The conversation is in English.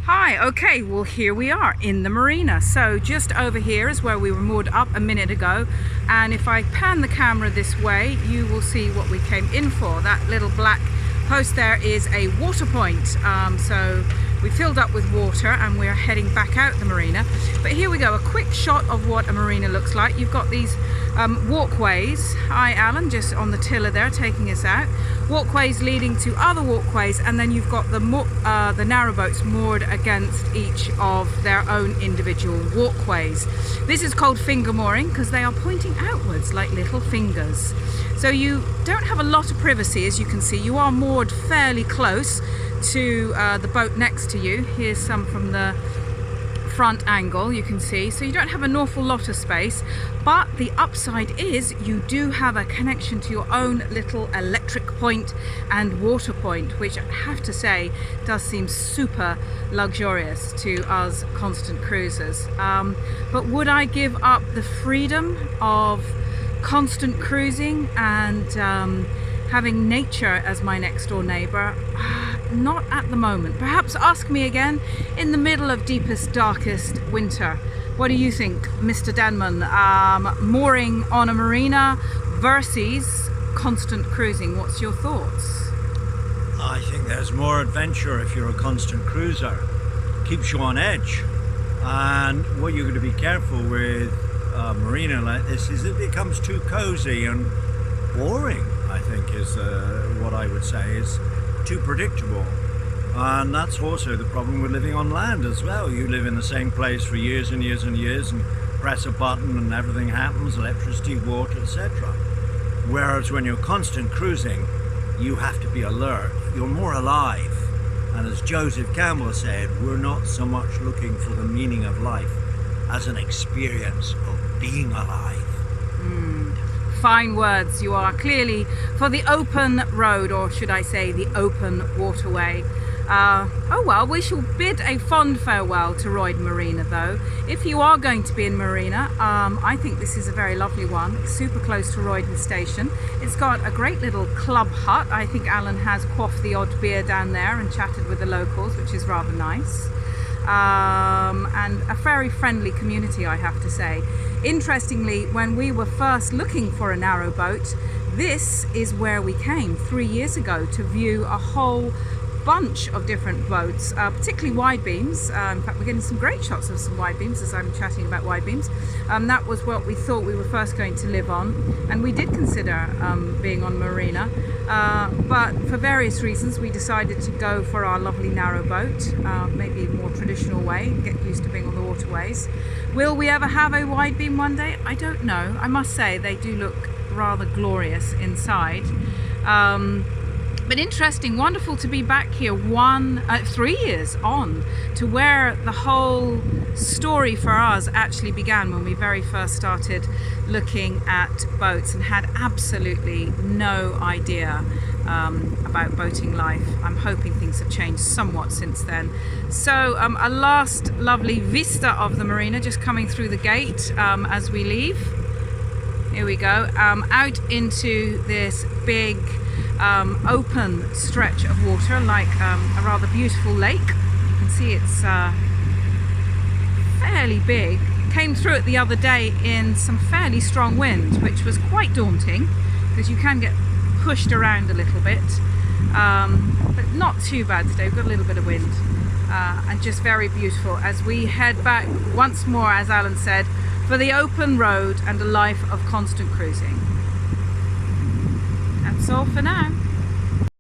Hi, okay, well here we are in the marina. So just over here is where we were moored up a minute ago, and if I pan the camera this way you will see what we came in for. That little black post there is a water point. So we filled up with water and we're heading back out the marina. But here we go, a quick shot of what a marina looks like. You've got these walkways. Hi Alan, just on the tiller there taking us out. Walkways leading to other walkways, and then you've got the narrowboats moored against each of their own individual walkways. This is called finger mooring because they are pointing outwards like little fingers. So you don't have a lot of privacy, as you can see. You are moored fairly close to the boat next to you. Here's some from the front angle, you can see. So you don't have an awful lot of space, but the upside is you do have a connection to your own little electric point and water point, which I have to say does seem super luxurious to us constant cruisers. But would I give up the freedom of constant cruising and having nature as my next door neighbor? Not at the moment. Perhaps ask me again in the middle of deepest, darkest winter. What do you think, Mr. Denman? Mooring on a marina versus constant cruising. What's your thoughts? I think there's more adventure if you're a constant cruiser. Keeps you on edge. And what you're going to be careful with a marina like this is it becomes too cozy and boring, I think is what I would say is too predictable. And that's also the problem with living on land as well. You live in the same place for years and years and years and press a button and everything happens, electricity, water, etc. Whereas when you're constant cruising, you have to be alert. You're more alive. And as Joseph Campbell said, we're not so much looking for the meaning of life as an experience of being alive. Fine words. You are clearly for the open road, or should I say the open waterway. Oh well, we shall bid a fond farewell to Roydon Marina though. If you are going to be in Marina, I think this is a very lovely one. It's super close to Roydon Station. It's got a great little club hut. I think Alan has quaffed the odd beer down there and chatted with the locals, which is rather nice. And a very friendly community, I have to say. Interestingly, when we were first looking for a narrowboat, this is where we came 3 years ago to view a whole bunch of different boats, particularly wide beams. In fact, we're getting some great shots of some wide beams as I'm chatting about wide beams. That was what we thought we were first going to live on, and we did consider being on marina, but for various reasons we decided to go for our lovely narrowboat, maybe a more traditional way, get used to being on the waterways. Will we ever have a wide beam one day? I don't know. I must say they do look rather glorious inside. But interesting, wonderful to be back here 3 years on to where the whole story for us actually began, when we very first started looking at boats and had absolutely no idea about boating life. I'm hoping things have changed somewhat since then. So a last lovely vista of the marina just coming through the gate as we leave. Here we go, out into this big open stretch of water, like a rather beautiful lake. You can see it's fairly big. Came through it the other day in some fairly strong wind, which was quite daunting because you can get pushed around a little bit, but not too bad today. We've got a little bit of wind and just very beautiful as we head back once more, as Alan said, for the open road and a life of constant cruising. That's all for now.